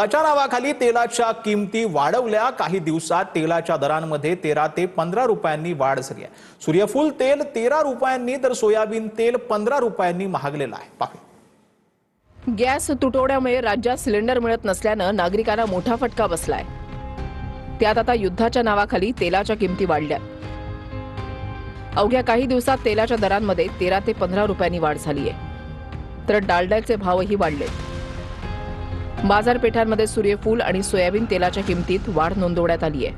तेलाच्या नावाखाली तेलाच्या किमती वाढवल्या। काही दिवसात तेलाच्या दरांमध्ये 13 ते 15 रुपयांनी वाढ झाली आहे। सूर्यफूल तेल 13 रुपयांनी तर सोयाबीन तेल 15 रुपयांनी महागलेलं आहे। पाहू। गॅस तुटवड्यामुळे राज्यात सिलेंडर मिळत नसल्याने नागरिकांना मोठा फटका बसलाय। त्यात आता युद्धाच्या नावाखाली तेलाच्या किमती वाढल्या। अवघ्या काही दिवसात तेलाच्या दरांमध्ये 13 ते 15 रुपयांनी वाढ झाली आहे, तर डालड्याचे भावही वाढले। बाजारपेठांमध्ये सूर्यफूल आणि सोयाबीन तेलाच्या किमतीत वाढ नोंदवण्यात आली आहे।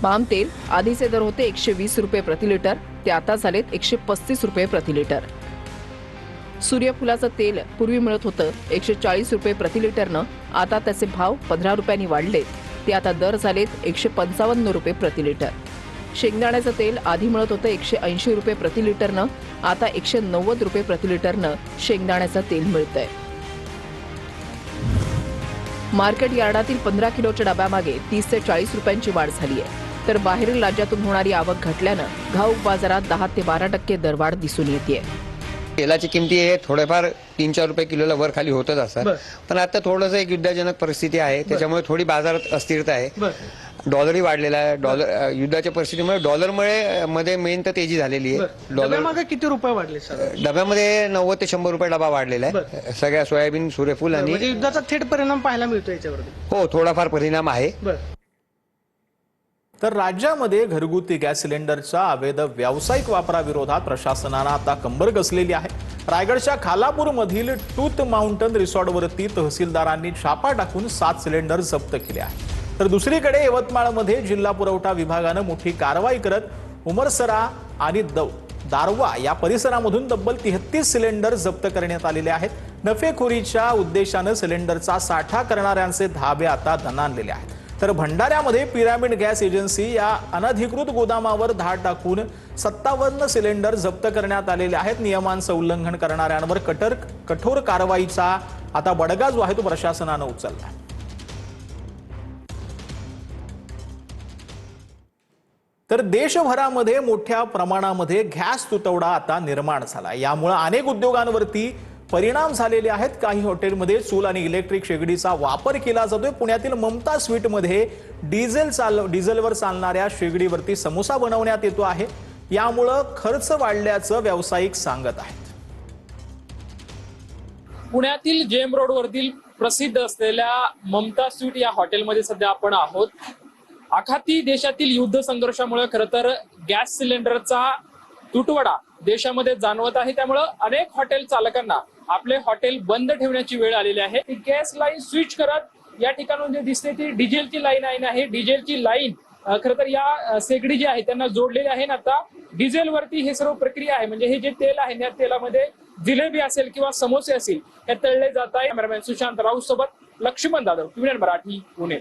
पाम तेल आधीचे दर होते 120 रुपये प्रति लिटर, ते आता झालेत 135 रुपये प्रति लिटर। सूर्यफुलाचं तेल पूर्वी मिळत होतं 140 रुपये प्रति लिटरनं, आता त्याचे भाव 15 रुपयांनी वाढले, ते आता दर झालेत 155 रुपये प्रति लिटर। शेंगदाण्याचं तेल आधी मिळत होतं 180 रुपये प्रति लिटरनं, आता 190 रुपये प्रति लिटरनं शेंगदाण्याचं तेल मिळतंय। मार्केट यार्डातील 15 किलोच्या डब्यामागे 30 ते 40 रुपयांची वाढ झाली आहे, तर बाहेरील राज्यातून होणारी आवक घटल्यानं घाऊक बाजारात 10 ते 12% दरवाढ दिसून येते। तेलाची किमती हे थोडेफार 3-4 रुपये किलोला वर खाली होतच असतात, पण आता थोडंसं एक युद्धजनक परिस्थिती आहे, त्याच्यामुळे थोडी बाजारात अस्थिरता आहे। डॉलरही वाढलेला आहे। डॉलर युद्धाच्या परिस्थितीमुळे डॉलरमुळे मध्ये मेन तर तेजी झालेली आहे। डॉलर किती रुपये वाढले सर? डब्यामध्ये 90 ते 100 रुपये डबा वाढलेला आहे सगळ्या सोयाबीन सूर्यफूल आणि म्हणजे युद्धाचा थेट परिणाम पाहायला मिळतो याच्यावरती। हो, थोडाफार परिणाम आहे। तर राज्यामध्ये घरगुती गॅस सिलेंडरच्या अवैध व्यावसायिक वापराविरोधात प्रशासनाने आता कंबर कसलेली आहे। रायगडच्या खालापूरमधील टूथ माउंटन रिसॉर्टवरती तहसीलदारांनी छापा टाकून 7 सिलेंडर जप्त केले आहेत। तर दुसरीकडे यवतमाळमध्ये जिल्हा पुरवठा विभागाने मोठी कारवाई करत उमरसरा आणि दारवा या परिसरामधून तब्बल 33 सिलेंडर जप्त करण्यात आलेले आहेत। नफेखोरीच्या उद्देशाने सिलेंडरचा साठा करणाऱ्यांचे धाबे आता दणाणलेले आहेत। तर भंडाऱ्यामध्ये पिरामिड गॅस एजन्सी या अनधिकृत गोदामावर धाड टाकून 57 सिलेंडर जप्त करण्यात आलेले आहेत। नियमांचं उल्लंघन करणाऱ्यांवर कठोर कारवाईचा आता बडगा जो आहे तो प्रशासनाने उचलला। तर देशभरामध्ये मोठ्या प्रमाणामध्ये गॅस तुटवडा आता निर्माण झाला। यामुळे अनेक उद्योगांवरती परिणाम झालेले आहेत। काही हॉटेलमध्ये चूल आणि इलेक्ट्रिक शेगडीचा वापर केला जातोय। पुण्यातील ममता स्वीटमध्ये डिझेलवर चालणाऱ्या शेगडीवरती समोसा बनवण्यात येतो आहे। यामुळे खर्च वाढल्याचं व्यावसायिक सांगत आहेत। पुण्यातील जेम रोडवरतील प्रसिद्ध असलेल्या ममता स्वीट या हॉटेलमध्ये सध्या आपण आहोत। आखाती देशातील युद्ध संघर्षामुळे खरं तर गॅस सिलेंडरचा तुटवडा देशामध्ये जाणवत आहे। त्यामुळे अनेक हॉटेल चालकांना आपले हॉटेल बंद ठेवण्याची वेळ आलेली आहे। ती गॅस लाईन स्विच करत या ठिकाणून जे दिसते ती डिझेलची लाईन आहे। डिझेलची लाईन खरं तर या शेगडी जी आहे त्यांना जोडलेली आहे। आता डिझेलवरती हे सर्व प्रक्रिया आहे, म्हणजे हे जे तेल आहे या तेलामध्ये जिलेबी असेल किंवा समोसे असतील हे तळले जात आहे। कॅमेरामॅन सुशांत राऊत सोबत लक्ष्मण जाधव, TVN मराठी, पुणे।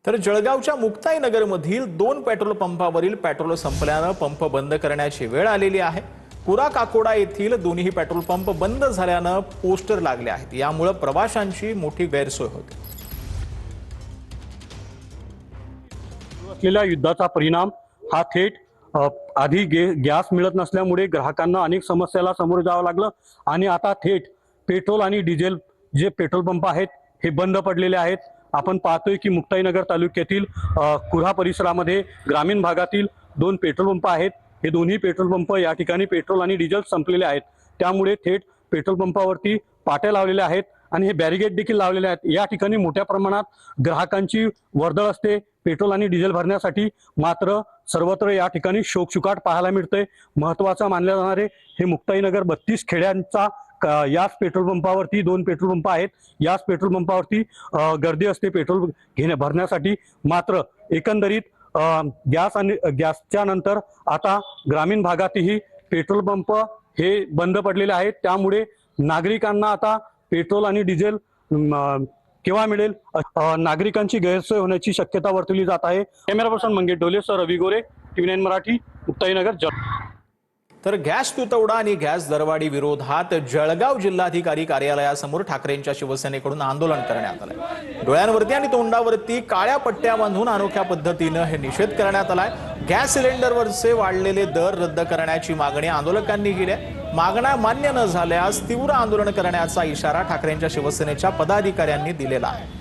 तर जळगावच्या मुक्ताईनगरमधील 2 पेट्रोल पंपावरील पेट्रोल संपल्याने पंप बंद करण्याची वेळ आलेली आहे। पुरा काकोडा येथील दोन्ही पेट्रोल पंप बंद झाल्याने पोस्टर लागले आहेत। यामुळे प्रवाशांची मोठी गैरसोय होते। असलेल्या युद्धाचा परिणाम हा थेट आधी गॅस मिळत नसल्यामुळे ग्राहकांना अनेक समस्याला सामोरे जावं लागलं आणि आता थेट पेट्रोल आणि डिझेल जे पेट्रोल पंप आहेत हे बंद पडलेले आहेत। आपण पाहतोय की मुक्ताईनगर तालुक्यातील कुऱ्हा परिसरामध्ये ग्रामीण भागातील 2 पेट्रोल पंप आहेत। हे दोन्ही पेट्रोल पंप या ठिकाणी पेट्रोल आणि डिझेल संपलेले आहेत, त्यामुळे थेट पेट्रोल पंपावरती पाट्या लावलेल्या आहेत आणि हे बॅरिगेड देखील लावलेले आहेत। या ठिकाणी मोठ्या प्रमाणात ग्राहकांची वर्दळ असते पेट्रोल आणि डिझेल भरण्यासाठी, मात्र सर्वत्र या ठिकाणी शोकशुकाट पाहायला मिळतंय। महत्त्वाचा मानले जाणारे हे मुक्ताईनगर 32 खेड्यांचा याच पेट्रोल पंपावरती 2 पेट्रोल पंप आहेत। याच पेट्रोल पंपावरती गर्दी असते पेट्रोल भरण्यासाठी, मात्र एकंदरीत गॅस आणि गॅसच्या नंतर आता ग्रामीण भागातही पेट्रोल पंप हे बंद पडलेले आहेत। त्यामुळे नागरिकांना आता पेट्रोल आणि डिझेल केव्हा मिळेल नागरिकांची गैरसोय होण्याची शक्यता वर्तवली जात आहे। कॅमेरा पर्सन मंगेश डोलेसह रवी गोरे, TVN मराठी, मुक्ताईनगर। तर गॅस तुटवडा आणि गॅस दरवाढी विरोधात जळगाव जिल्हाधिकारी कार्यालयासमोर ठाकरेंच्या शिवसेनेकडून आंदोलन करण्यात आलंय। डोळ्यांवरती आणि तोंडावरती काळ्या पट्ट्या बांधून अनोख्या पद्धतीने हे निषेध करण्यात आलाय। गॅस सिलेंडरवरचे वाढलेले दर रद्द करण्याची मागणी आंदोलकांनी केली आहे। मागण्या मान्य न झाल्यास तीव्र आंदोलन करण्याचा इशारा ठाकरेंच्या शिवसेनेच्या पदाधिकाऱ्यांनी दिलेला आहे.